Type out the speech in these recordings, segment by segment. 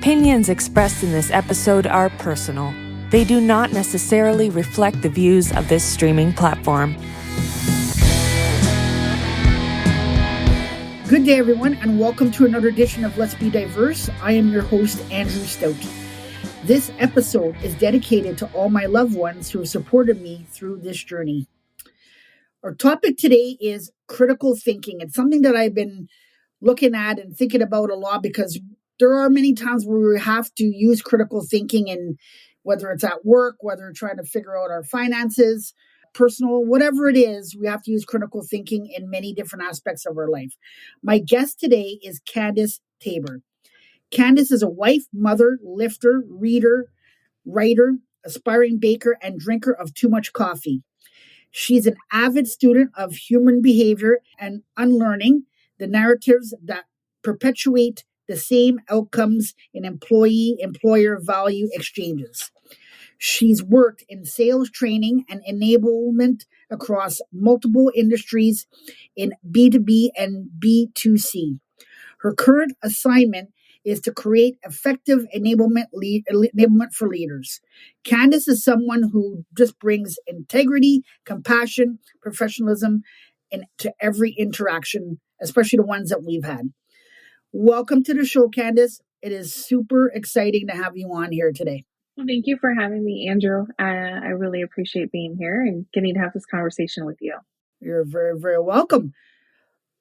opinions expressed in this episode are personal. They do not necessarily reflect the views of this streaming platform. Good day, everyone, and welcome to another edition of Let's Be Diverse. I am your host, Andrew Stout. This episode is dedicated to all my loved ones who have supported me through this journey. Our topic today is critical thinking. It's something that I've been looking at and thinking about a lot because there are many times where we have to use critical thinking, and whether it's at work, whether we're trying to figure out our finances, personal, whatever it is, we have to use critical thinking in many different aspects of our life. My guest today is Candace Taber. Candace is a wife, mother, lifter, reader, writer, aspiring baker, and drinker of too much coffee. She's an avid student of human behavior and unlearning the narratives that perpetuate the same outcomes in employee-employer value exchanges. She's worked in sales training and enablement across multiple industries in B2B and B2C. Her current assignment is to create effective enablement for leaders. Candace is someone who just brings integrity, compassion, professionalism into every interaction, especially the ones that we've had. Welcome to the show, Candace. It is super exciting to have you on here today. Well, thank you for having me, Andrew. I really appreciate being here and getting to have this conversation with you. You're very, very welcome.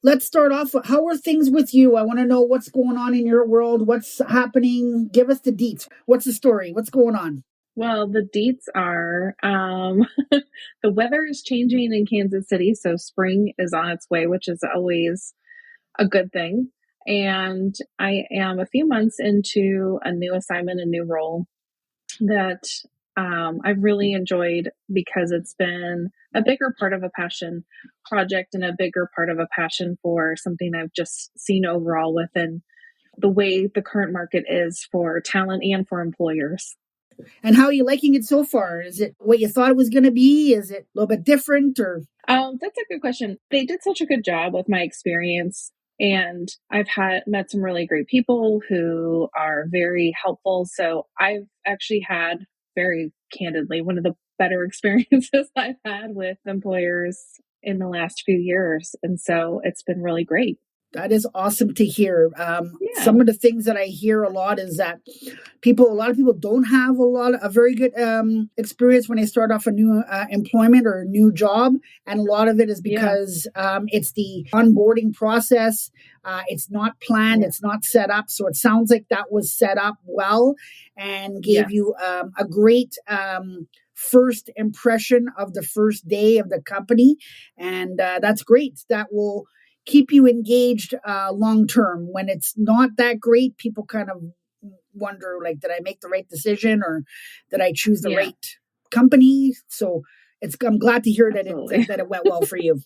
Let's start off. How are things with you? I want to know what's going on in your world. What's happening? Give us the deets. What's the story? What's going on? Well, the deets are the weather is changing in Kansas City, so spring is on its way, which is always a good thing. And I am a few months into a new assignment, a new role that I've really enjoyed because it's been a bigger part of a passion project and a bigger part of a passion for something I've just seen overall within the way the current market is for talent and for employers. And how are you liking it so far? Is it what you thought it was going to be? Is it a little bit different? Or that's a good question. They did such a good job with my experience. And I've met some really great people who are very helpful. So I've actually had, very candidly, one of the better experiences I've had with employers in the last few years. And so it's been really great. That is awesome to hear. Some of the things that I hear a lot is that a lot of people don't have a very good experience when they start off a new employment or a new job. And a lot of it is because it's the onboarding process. It's not planned. It's not set up. So it sounds like that was set up well and gave you a great first impression of the first day of the company. And that's great. That will keep you engaged long term. When it's not that great, people kind of wonder, like, did I make the right decision or did I choose the right company? So I'm glad to hear that it went well for you.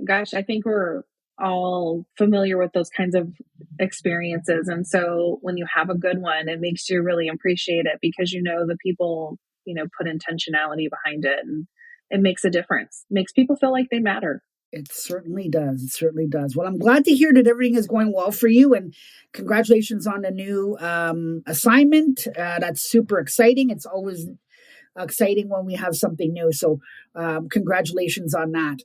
Gosh, I think we're all familiar with those kinds of experiences. And so when you have a good one, it makes you really appreciate it because the people, put intentionality behind it, and it makes a difference. Makes people feel like they matter. It certainly does. It certainly does. Well, I'm glad to hear that everything is going well for you, and congratulations on the new assignment. That's super exciting. It's always exciting when we have something new. So congratulations on that.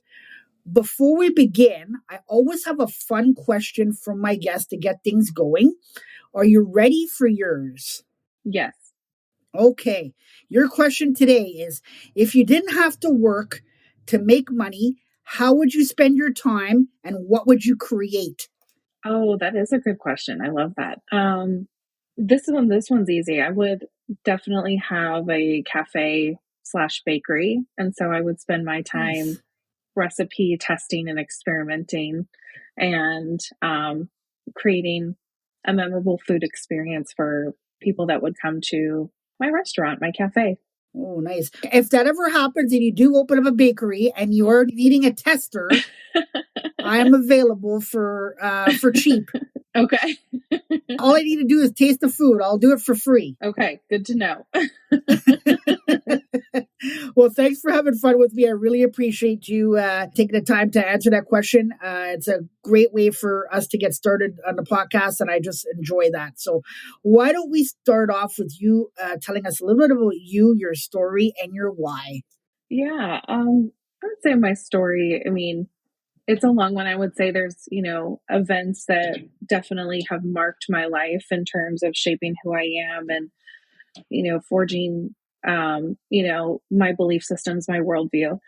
Before we begin, I always have a fun question from my guests to get things going. Are you ready for yours? Yes. Okay. Your question today is, if you didn't have to work to make money, how would you spend your time and what would you create? Oh, that is a good question. I love that. This one's easy. I would definitely have a cafe/bakery. And so I would spend my time recipe testing and experimenting and creating a memorable food experience for people that would come to my restaurant, my cafe. Oh, nice. If that ever happens and you do open up a bakery and you're needing a tester, I am available for cheap. Okay. All I need to do is taste the food. I'll do it for free. Okay. Good to know. Well, thanks for having fun with me. I really appreciate you taking the time to answer that question. It's a great way for us to get started on the podcast, and I just enjoy that. So, why don't we start off with you telling us a little bit about you, your story, and your why? Yeah, I would say my story, I mean, it's a long one. I would say there's, events that definitely have marked my life in terms of shaping who I am and, forging, my belief systems, my worldview.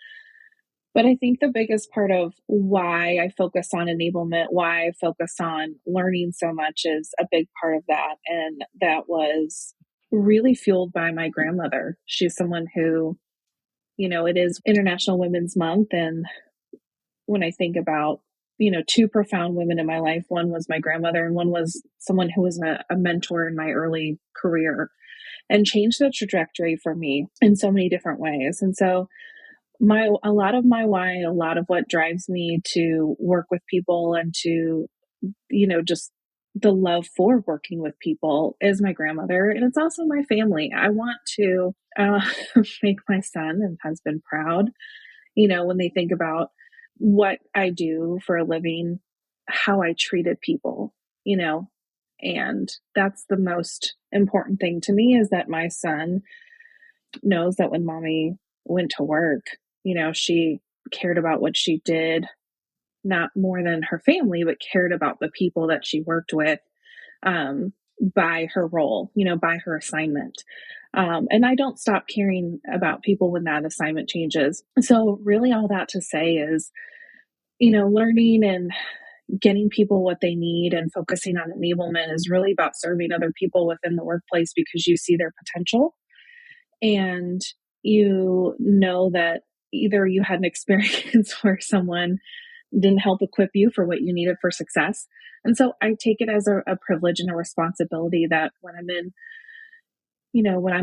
But I think the biggest part of why I focus on enablement, why I focus on learning so much is a big part of that. And that was really fueled by my grandmother. She's someone who, it is International Women's Month. And when I think about, two profound women in my life, one was my grandmother and one was someone who was a mentor in my early career and changed the trajectory for me in so many different ways. And so a lot of my why, a lot of what drives me to work with people and to, just the love for working with people is my grandmother. And it's also my family. I want to make my son and husband proud, when they think about what I do for a living, how I treated people, and that's the most important thing to me is that my son knows that when mommy went to work, she cared about what she did, not more than her family, but cared about the people that she worked with by her role, by her assignment. And I don't stop caring about people when that assignment changes. So, really, all that to say is, learning and getting people what they need and focusing on enablement is really about serving other people within the workplace because you see their potential and you know that either you had an experience where someone didn't help equip you for what you needed for success. And so I take it as a privilege and a responsibility that when I'm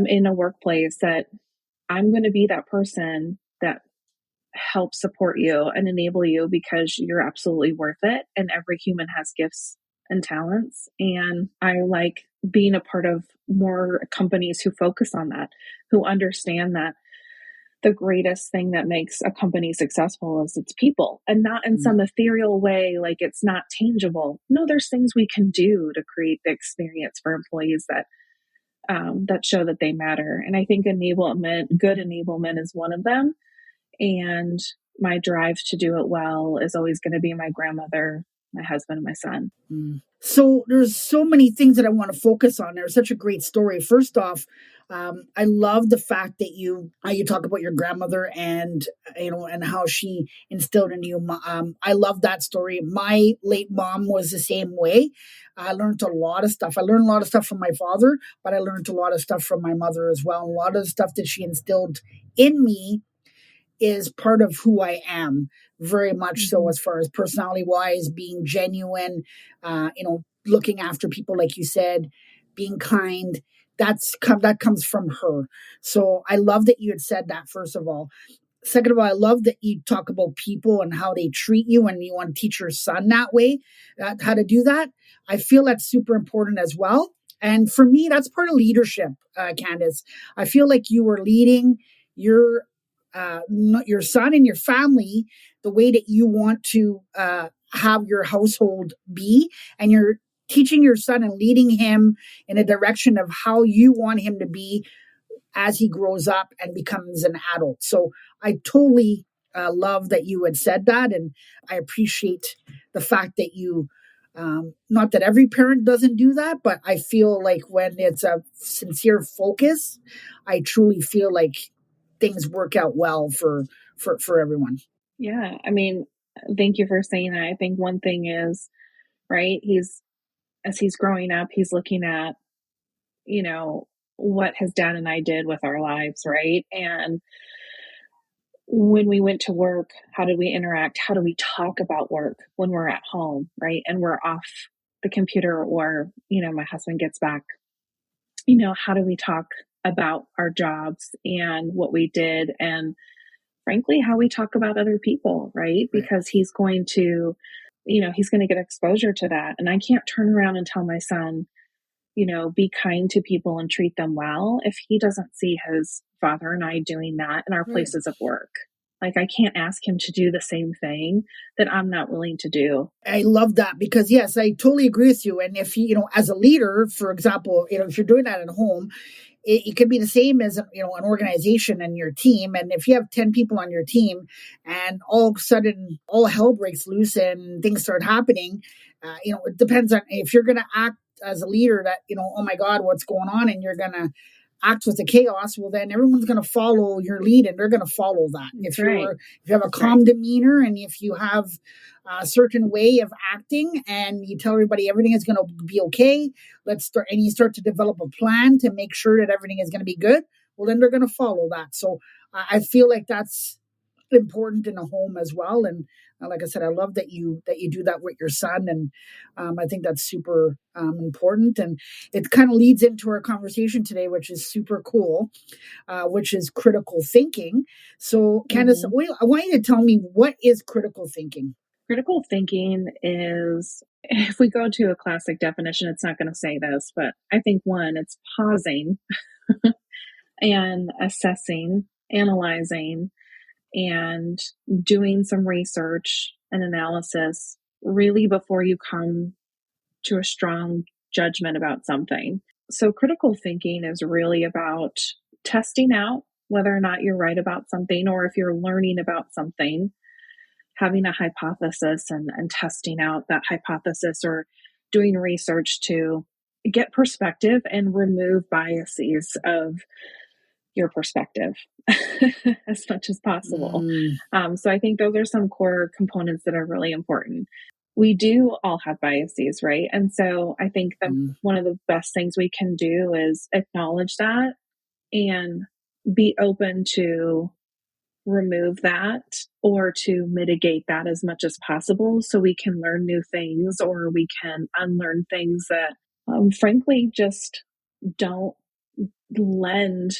in a workplace that I'm going to be that person that help support you and enable you because you're absolutely worth it. And every human has gifts and talents. And I like being a part of more companies who focus on that, who understand that the greatest thing that makes a company successful is its people and not in some ethereal way, like it's not tangible. No, there's things we can do to create the experience for employees that show that they matter. And I think good enablement is one of them. And my drive to do it well is always going to be my grandmother, my husband, and my son. So there's so many things that I want to focus on. There's such a great story. First off, I love the fact that you talk about your grandmother and and how she instilled in you. I love that story. My late mom was the same way. I learned a lot of stuff. I learned a lot of stuff from my father, but I learned a lot of stuff from my mother as well. A lot of the stuff that she instilled in me is part of who I am, very much so, as far as personality wise, being genuine, looking after people, like you said, being kind. That comes from her. So I love that you had said that, first of all. Second of all, I love that you talk about people and how they treat you, and you want to teach your son that way, how to do that. I feel that's super important as well. And for me, that's part of leadership, Candace. I feel like you were leading your your son and your family the way that you want to have your household be, and you're teaching your son and leading him in a direction of how you want him to be as he grows up and becomes an adult. So I totally love that you had said that, and I appreciate the fact that you not that every parent doesn't do that, but I feel like when it's a sincere focus, I truly feel like things work out well for everyone. Yeah. I mean, thank you for saying that. I think one thing is, right, as he's growing up, he's looking at, what his dad and I did with our lives, right? And when we went to work, how did we interact? How do we talk about work when we're at home, right? And we're off the computer or, my husband gets back, how do we talk about our jobs and what we did and frankly how we talk about other people, right? Because he's going to get exposure to that. And I can't turn around and tell my son, be kind to people and treat them well if he doesn't see his father and I doing that in our Right. places of work? Like, I can't ask him to do the same thing that I'm not willing to do. I love that because, yes, I totally agree with you. And if as a leader, for example, if you're doing that at home, it could be the same as an organization and your team. And if you have 10 people on your team and all of a sudden all hell breaks loose and things start happening, it depends on if you're going to act as a leader that, oh my God, what's going on? And you're going to act with the chaos. Well, then everyone's going to follow your lead and they're going to follow that. That's If right. you have a That's calm right. demeanor and if you have a certain way of acting and you tell everybody everything is going to be okay, and you start to develop a plan to make sure that everything is going to be good, well, then they're going to follow that. So I feel like that's important in a home as well. And like I said, I love that you do that with your son, and I think that's super important. And it kind of leads into our conversation today, which is super cool, which is critical thinking. So, Candace, Mm-hmm. I want you to tell me, what is critical thinking? Critical thinking is, if we go to a classic definition, it's not going to say this, but I think one, it's pausing and assessing, analyzing, and doing some research and analysis really before you come to a strong judgment about something. So, critical thinking is really about testing out whether or not you're right about something, or if you're learning about something, having a hypothesis and testing out that hypothesis, or doing research to get perspective and remove biases of your perspective as much as possible. So I think those are some core components that are really important. We do all have biases, right? And so I think that one of the best things we can do is acknowledge that and be open to remove that or to mitigate that as much as possible so we can learn new things, or we can unlearn things that frankly just don't lend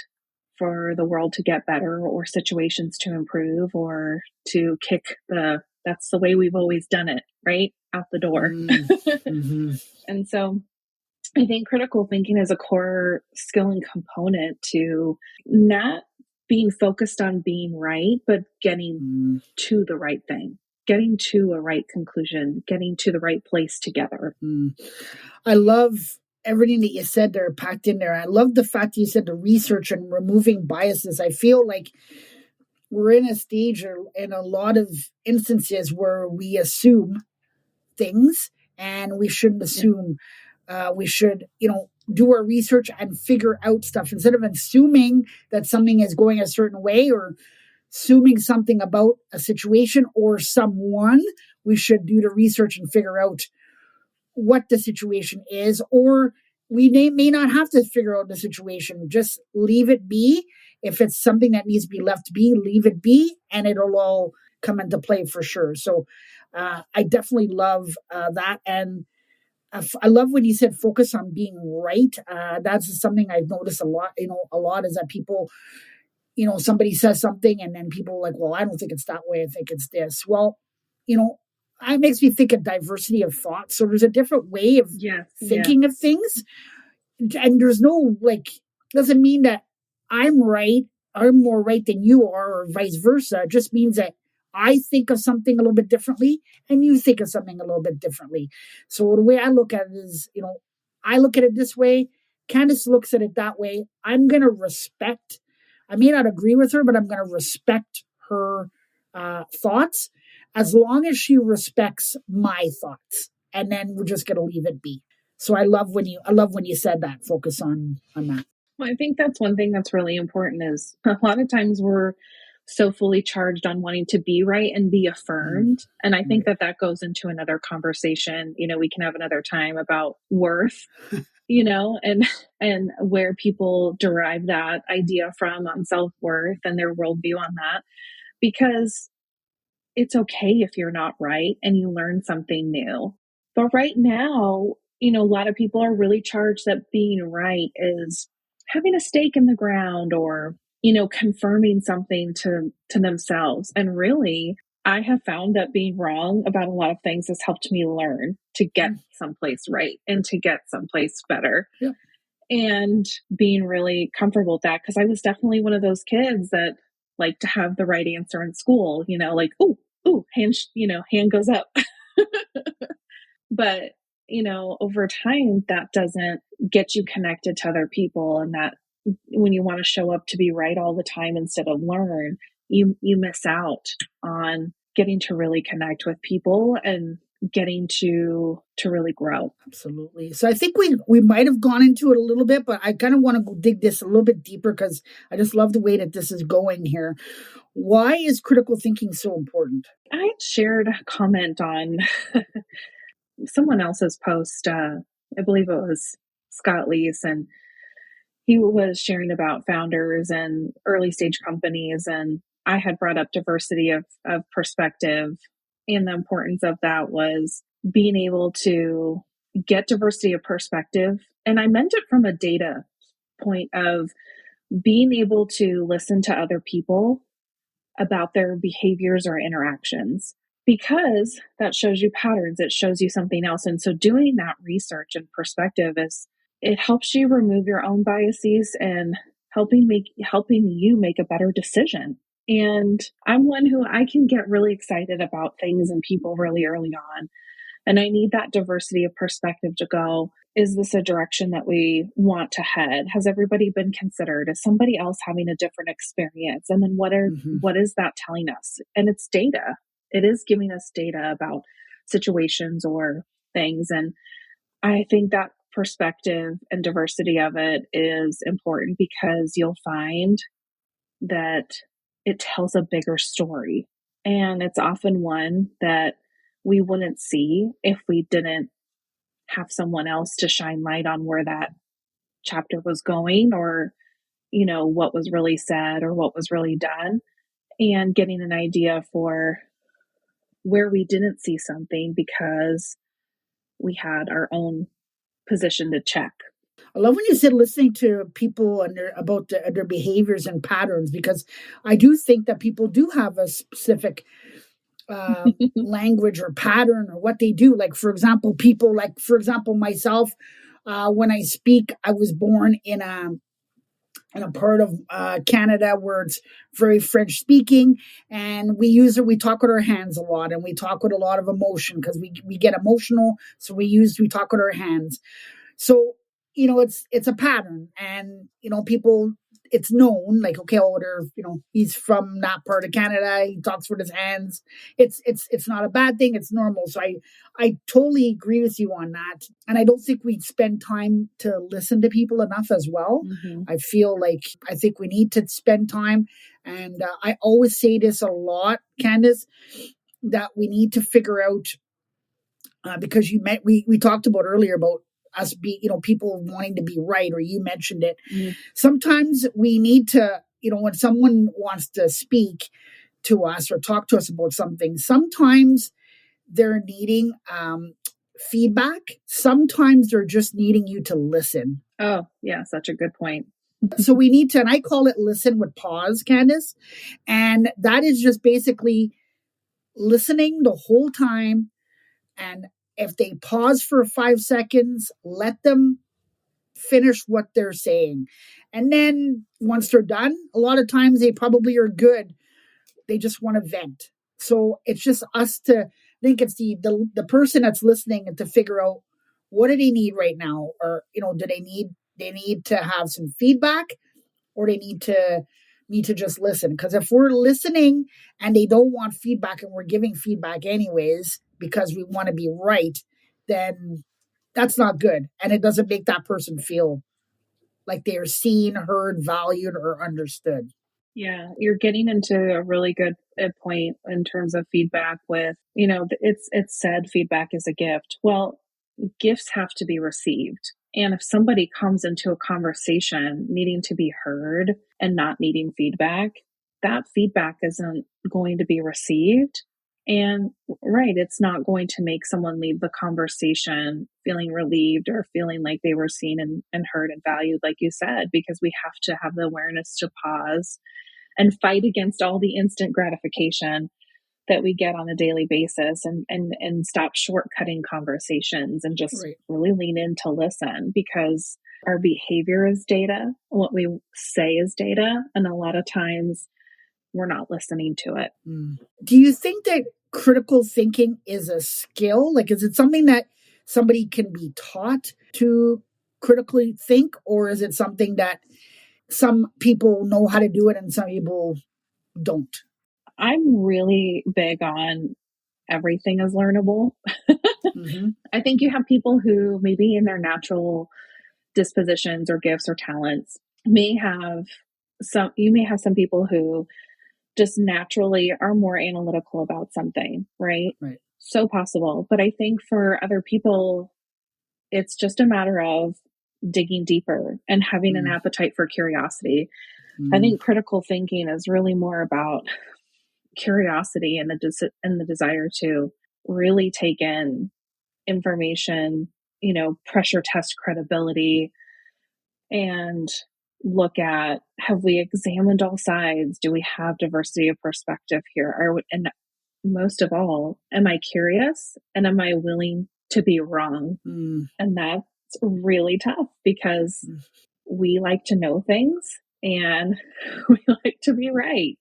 for the world to get better, or situations to improve, or to kick that's the way we've always done it, right? Out the door. And so I think critical thinking is a core skill and component to not being focused on being right, but getting to the right thing, getting to a right conclusion, getting to the right place together. I love everything that you said there, packed in there. I love the fact that you said the research and removing biases. I feel like we're in a stage or in a lot of instances where we assume things, and we shouldn't assume. We should, do our research and figure out stuff instead of assuming that something is going a certain way, or assuming something about a situation or someone. We should do the research and figure out what the situation is, or we may not have to figure out the situation. Just leave it be. If it's something that needs to be left be, leave it be, and it'll all come into play for sure. So I definitely love that. And I love when you said focus on being right. That's something I've noticed a lot. A lot is that people, somebody says something and then people are like, well, I don't think it's that way. I think it's this. Well, it makes me think of diversity of thought. So there's a different way of thinking of things. And there's no, doesn't mean that I'm right, I'm more right than you are, or vice versa. It just means that I think of something a little bit differently and you think of something a little bit differently. So the way I look at it is, I look at it this way, Candace looks at it that way. I'm going to respect, I may not agree with her, but I'm going to respect her thoughts as long as she respects my thoughts. And then we're just going to leave it be. So I love when you said that, focus on that. Well, I think that's one thing that's really important is a lot of times we're so fully charged on wanting to be right and be affirmed. And I think that goes into another conversation. We can have another time about worth, and where people derive that idea from on self-worth and their worldview on that, because it's okay if you're not right and you learn something new. But right now, a lot of people are really charged that being right is having a stake in the ground, or, confirming something to themselves. And really, I have found that being wrong about a lot of things has helped me learn to get someplace right and to get someplace better. Yeah. And being really comfortable with that, because I was definitely one of those kids that like to have the right answer in school, like, hand, hand goes up. But, over time, that doesn't get you connected to other people. And that when you want to show up to be right all the time instead of learn, you miss out on getting to really connect with people and getting to really grow. Absolutely. So I think we might have gone into it a little bit, but I kind of want to dig this a little bit deeper because I just love the way that this is going here. Why is critical thinking so important? I shared a comment on someone else's post. I believe it was Scott Leese, and he was sharing about founders and early stage companies. And I had brought up diversity of perspective, and the importance of that was being able to get diversity of perspective. And I meant it from a data point of being able to listen to other people about their behaviors or interactions, because that shows you patterns, it shows you something else. And so doing that research and perspective it helps you remove your own biases and helping you make a better decision. And I'm one who I can get really excited about things and people really early on. And I need that diversity of perspective to go, is this a direction that we want to head? Has everybody been considered? Is somebody else having a different experience? And then what is that telling us? And it's data. It is giving us data about situations or things. And I think that perspective and diversity of it is important, because you'll find that it tells a bigger story. And it's often one that we wouldn't see if we didn't have someone else to shine light on where that chapter was going, or, what was really said or what was really done, and getting an idea for where we didn't see something because we had our own position to check. I love when you said listening to people and about their behaviors and patterns, because I do think that people do have a specific language or pattern or what they do. Like, for example, myself, when I speak, I was born in a part of Canada where it's very French speaking, and we talk with our hands a lot, and we talk with a lot of emotion because we get emotional. So we talk with our hands. So, it's a pattern, and, people, it's known, like, okay, he's from that part of Canada. He talks with his hands. It's not a bad thing. It's normal. So I totally agree with you on that. And I don't think we spend time to listen to people enough as well. Mm-hmm. I think we need to spend time. And I always say this a lot, Candace, that we need to figure out, because we talked about earlier about us people wanting to be right, or you mentioned it. Mm-hmm. Sometimes we need to, when someone wants to speak to us or talk to us about something, sometimes they're needing feedback. Sometimes they're just needing you to listen. Oh, yeah, such a good point. So we need to, and I call it listen with pause, Candace. And that is just basically listening the whole time. And if they pause for 5 seconds, let them finish what they're saying. And then once they're done, a lot of times they probably are good. They just want to vent. So it's just us to think, it's the person that's listening, and to figure out, what do they need right now? Or, do they need to have some feedback, or they need to just listen? Because if we're listening and they don't want feedback, and we're giving feedback anyways because we want to be right, then that's not good. And it doesn't make that person feel like they are seen, heard, valued, or understood. Yeah, you're getting into a really good point in terms of feedback with, it's said feedback is a gift. Well, gifts have to be received. And if somebody comes into a conversation needing to be heard and not needing feedback, that feedback isn't going to be received. And right, it's not going to make someone leave the conversation feeling relieved or feeling like they were seen and heard and valued, like you said, because we have to have the awareness to pause and fight against all the instant gratification that we get on a daily basis, and stop shortcutting conversations and just Right. really lean in to listen, because our behavior is data. What we say is data. And a lot of times we're not listening to it. Do you think that critical thinking is a skill? Like, is it something that somebody can be taught to critically think, or is it something that some people know how to do it and some people don't? I'm really big on everything is learnable. Mm-hmm. I think you have people who maybe in their natural dispositions or gifts or talents you may have some people who just naturally are more analytical about something, right? Right. So possible. But I think for other people, it's just a matter of digging deeper and having an appetite for curiosity. I think critical thinking is really more about curiosity and the desire to really take in information, pressure test credibility, and look at, have we examined all sides? Do we have diversity of perspective here? And most of all, am I curious and am I willing to be wrong? And that's really tough because we like to know things and we like to be right.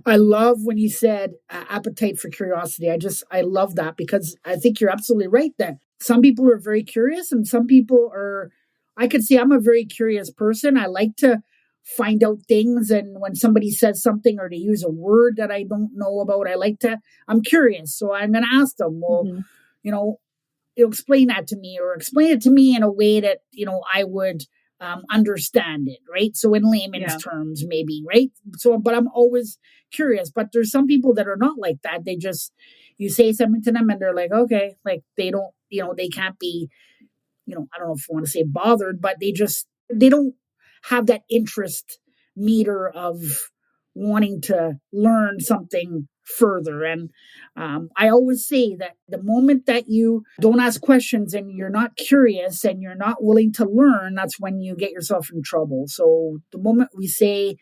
I love when you said appetite for curiosity. I love that, because I think you're absolutely right that some people are very curious and some people are, I could say I'm a very curious person. I like to find out things. And when somebody says something or they use a word that I don't know about, I'm curious. So I'm going to ask them, well, you know, you explain that to me, or explain it to me in a way that, I would understand it, right? So in layman's terms, maybe, right? So, but I'm always curious. But there's some people that are not like that. They just, you say something to them and they're like, okay, like they don't, they can't be, I don't know if I want to say bothered, but they don't have that interest meter of wanting to learn something further. And I always say that the moment that you don't ask questions and you're not curious and you're not willing to learn, that's when you get yourself in trouble. So the moment we say,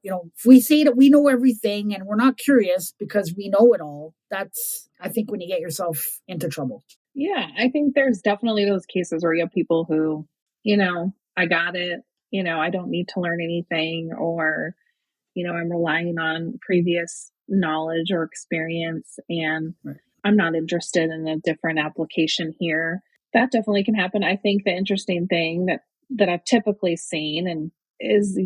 if we say that we know everything and we're not curious because we know it all, that's, I think, when you get yourself into trouble. Yeah, I think there's definitely those cases where you have people who, I got it, I don't need to learn anything, or, I'm relying on previous knowledge or experience, and I'm not interested in a different application here. That definitely can happen. I think the interesting thing that I've typically seen is,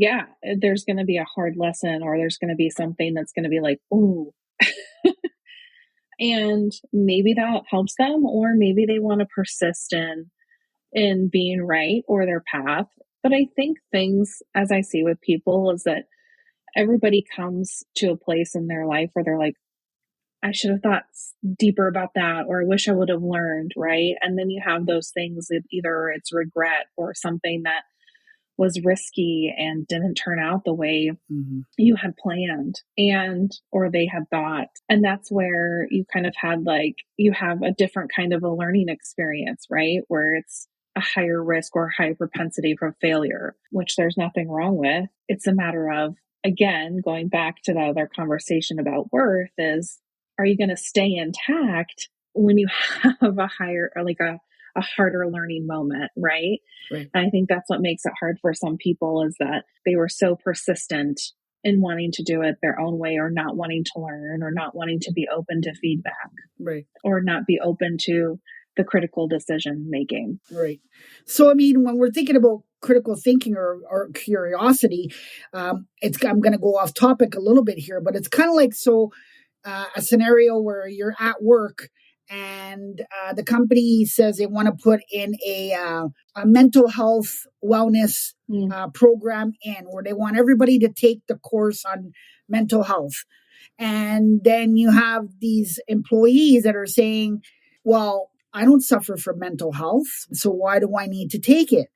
there's going to be a hard lesson, or there's going to be something that's going to be like, ooh. And maybe that helps them, or maybe they want to persist in being right or their path. But I think things, as I see with people, is that everybody comes to a place in their life where they're like, I should have thought deeper about that, or I wish I would have learned, right? And then you have those things that either it's regret or something that was risky and didn't turn out the way you had planned or they had thought. And that's where you kind of had you have a different kind of a learning experience, right? Where it's a higher risk or high propensity for failure, which there's nothing wrong with. It's a matter of, again, going back to the other conversation about worth is, are you going to stay intact when you have a higher, or a harder learning moment, right? And I think that's what makes it hard for some people, is that they were so persistent in wanting to do it their own way, or not wanting to learn, or not wanting to be open to feedback, or not be open to the critical decision making. Right. So, I mean, when we're thinking about critical thinking or curiosity, I'm going to go off topic a little bit here, but it's kind of like, a scenario where you're at work and the company says they want to put in a mental health wellness program where they want everybody to take the course on mental health. And then you have these employees that are saying, well, I don't suffer from mental health, so why do I need to take it?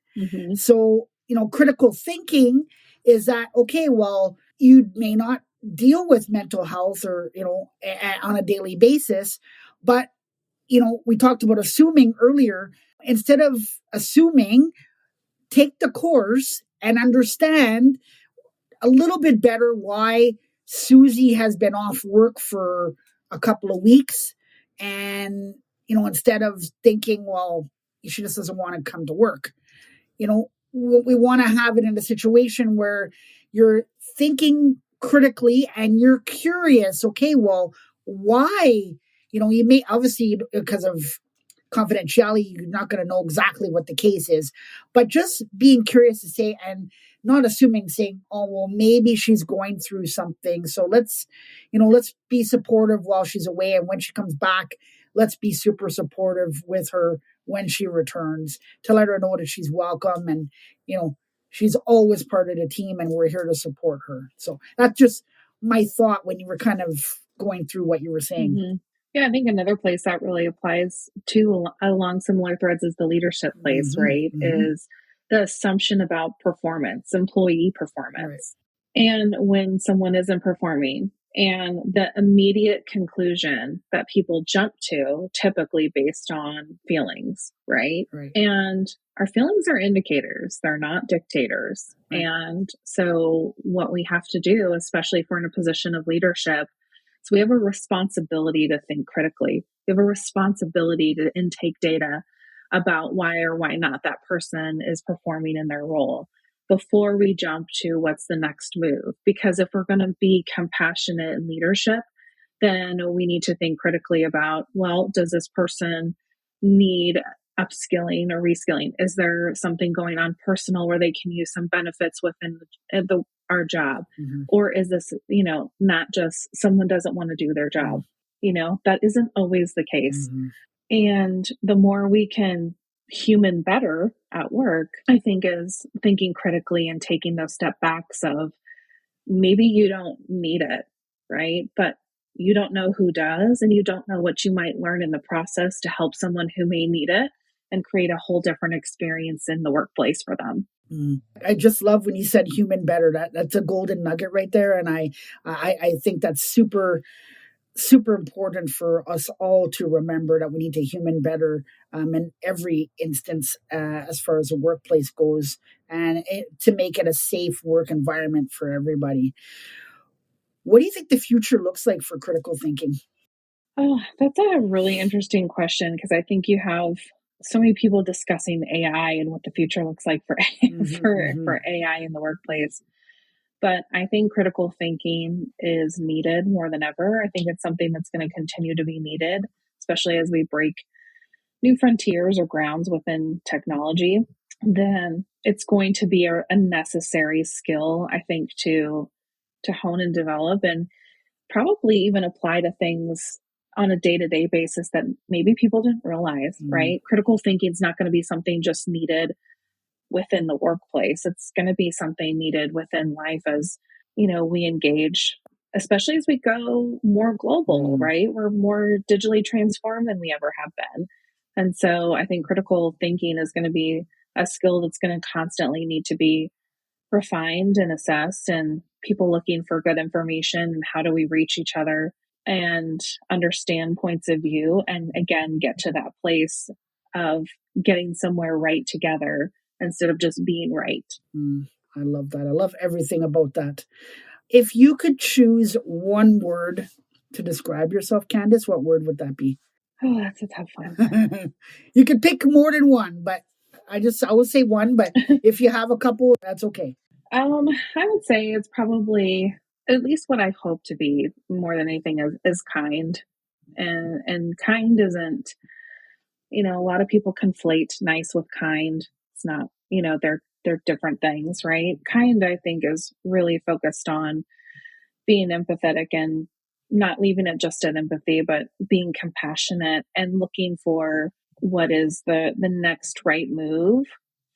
So, critical thinking is that, okay, well, you may not deal with mental health or, on a daily basis, but, we talked about assuming earlier. Instead of assuming, take the course and understand a little bit better why Susie has been off work for a couple of weeks, and instead of thinking, well, she just doesn't want to come to work, we want to have it in a situation where you're thinking critically and you're curious. Okay, well, why? You may, obviously, because of confidentiality, you're not going to know exactly what the case is, but just being curious to say, and not assuming, saying, oh, well, maybe she's going through something, so let's be supportive while she's away, and when she comes back, let's be super supportive with her when she returns, to let her know that she's welcome, and she's always part of the team, and we're here to support her. So that's just my thought when you were kind of going through what you were saying. Mm-hmm. Yeah, I think another place that really applies to along similar threads is the leadership place, Mm-hmm, right? mm-hmm. Is the assumption about performance, employee performance. Right. And when someone isn't performing, and the immediate conclusion that people jump to, typically based on feelings, right? And our feelings are indicators, they're not dictators. Right. And so what we have to do, especially if we're in a position of leadership, so we have a responsibility to think critically. We have a responsibility to intake data about why or why not that person is performing in their role before we jump to what's the next move. Because if we're going to be compassionate in leadership, then we need to think critically about, well, does this person need upskilling or reskilling? Is there something going on personal where they can use some benefits within our job? Mm-hmm. Or is this, not just someone doesn't want to do their job? Mm-hmm. That isn't always the case. Mm-hmm. And the more we can human better at work, I think, is thinking critically and taking those step backs of, maybe you don't need it, right? But you don't know who does, and you don't know what you might learn in the process to help someone who may need it and create a whole different experience in the workplace for them. I just love when you said human better. That's a golden nugget right there. And I think that's super, super important for us all to remember, that we need to human better in every instance as far as the workplace goes, and to make it a safe work environment for everybody. What do you think the future looks like for critical thinking? Oh, that's a really interesting question, because I think you have so many people discussing AI and what the future looks like for for AI in the workplace. But I think critical thinking is needed more than ever. I think it's something that's going to continue to be needed, especially as we break new frontiers or grounds within technology. Then it's going to be a necessary skill, I think, to hone and develop, and probably even apply to things on a day-to-day basis that maybe people didn't realize, right? Critical thinking is not going to be something just needed within the workplace. It's going to be something needed within life as, we engage, especially as we go more global, right? We're more digitally transformed than we ever have been. And so I think critical thinking is going to be a skill that's going to constantly need to be refined and assessed, and people looking for good information and how do we reach each other and understand points of view, and again, get to that place of getting somewhere right together instead of just being right. I love that. I love everything about that. If you could choose one word to describe yourself, Candace, what word would that be? Oh, that's a tough one. You could pick more than one, but I would say one, but if you have a couple, that's okay. I would say it's probably at least what I hope to be more than anything is kind. And kind isn't, a lot of people conflate nice with kind. It's not, they're different things, right? Kind, I think, is really focused on being empathetic and not leaving it just at empathy, but being compassionate and looking for what is the next right move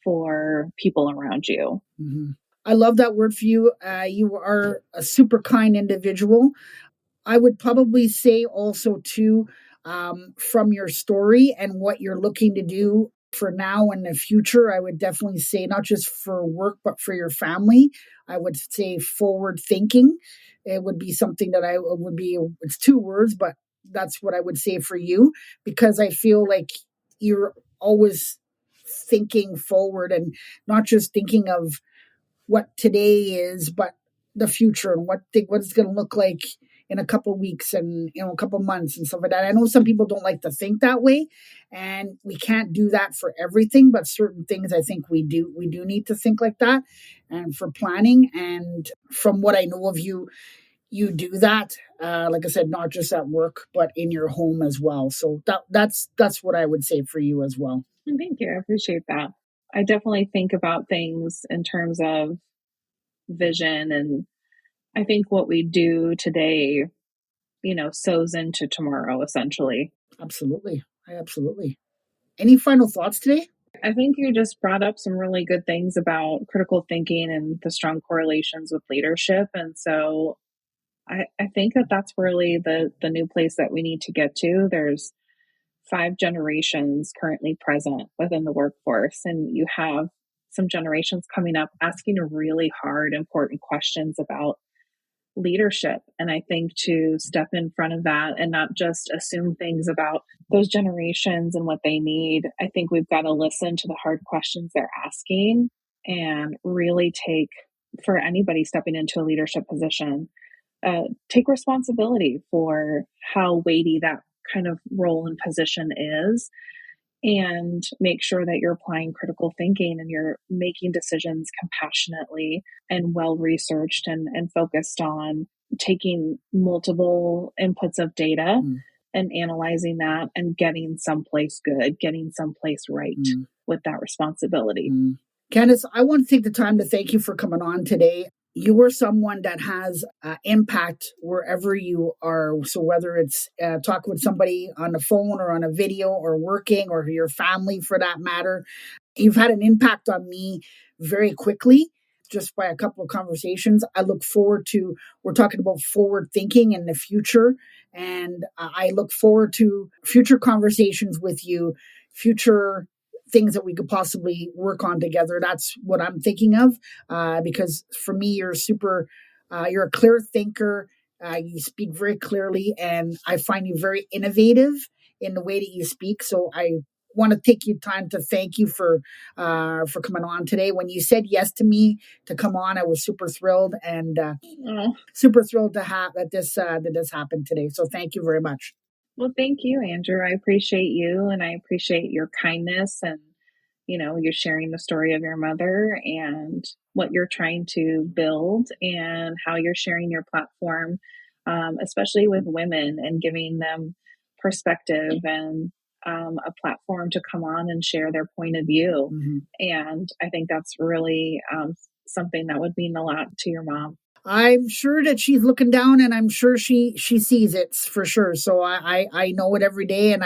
for people around you. Mm-hmm. I love that word for you. You are a super kind individual. I would probably say also too, from your story and what you're looking to do for now and the future, I would definitely say not just for work, but for your family. I would say forward thinking. It would be something that I would be, it's two words, but that's what I would say for you, because I feel like you're always thinking forward and not just thinking of what today is, but the future and what it's going to look like in a couple of weeks and a couple of months and stuff like that. I know some people don't like to think that way, and we can't do that for everything, but certain things I think we do need to think like that. And for planning, and from what I know of you, you do that. Like I said, not just at work, but in your home as well. So that's what I would say for you as well. Thank you. I appreciate that. I definitely think about things in terms of vision, and I think what we do today, sows into tomorrow, essentially. Absolutely. Absolutely. Any final thoughts today? I think you just brought up some really good things about critical thinking and the strong correlations with leadership. And so I think that that's really the new place that we need to get to. There's 5 generations currently present within the workforce, and you have some generations coming up asking really hard, important questions about leadership. And I think to step in front of that and not just assume things about those generations and what they need, I think we've got to listen to the hard questions they're asking and really take, for anybody stepping into a leadership position, take responsibility for how weighty that kind of role and position is, and make sure that you're applying critical thinking and you're making decisions compassionately and well-researched and focused on taking multiple inputs of data and analyzing that and getting someplace good, getting someplace right with that responsibility. Candace, I want to take the time to thank you for coming on today. You are someone that has impact wherever you are. So whether it's talking with somebody on the phone or on a video or working, or your family for that matter, you've had an impact on me very quickly just by a couple of conversations. I look forward to, we're talking about forward thinking in the future. And I look forward to future conversations with you, future things that we could possibly work on together. That's what I'm thinking of, because for me, you're a clear thinker. You speak very clearly, and I find you very innovative in the way that you speak. So I want to take you time to thank you for coming on today. When you said yes to me to come on, I was super thrilled, and super thrilled to have that this happened today. So thank you very much. Well, thank you, Andrew. I appreciate you, and I appreciate your kindness, and you're sharing the story of your mother and what you're trying to build and how you're sharing your platform, especially with women, and giving them perspective and a platform to come on and share their point of view. And I think that's really something that would mean a lot to your mom. I'm sure that she's looking down, and I'm sure she sees it for sure. So I know it every day, and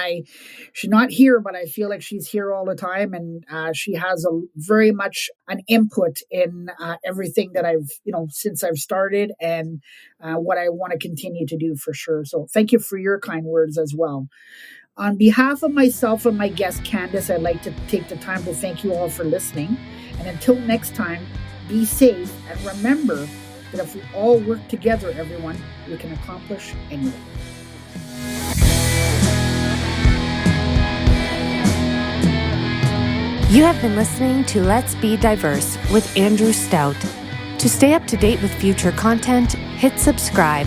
she's not here, but I feel like she's here all the time, and she has very much an input in everything that I've, since I've started, and what I want to continue to do for sure. So thank you for your kind words as well. On behalf of myself and my guest, Candace, I'd like to take the time to thank you all for listening. And until next time, be safe, and remember that if we all work together, everyone, we can accomplish anything. You have been listening to Let's Be Diverse with Andrew Stout. To stay up to date with future content, hit subscribe.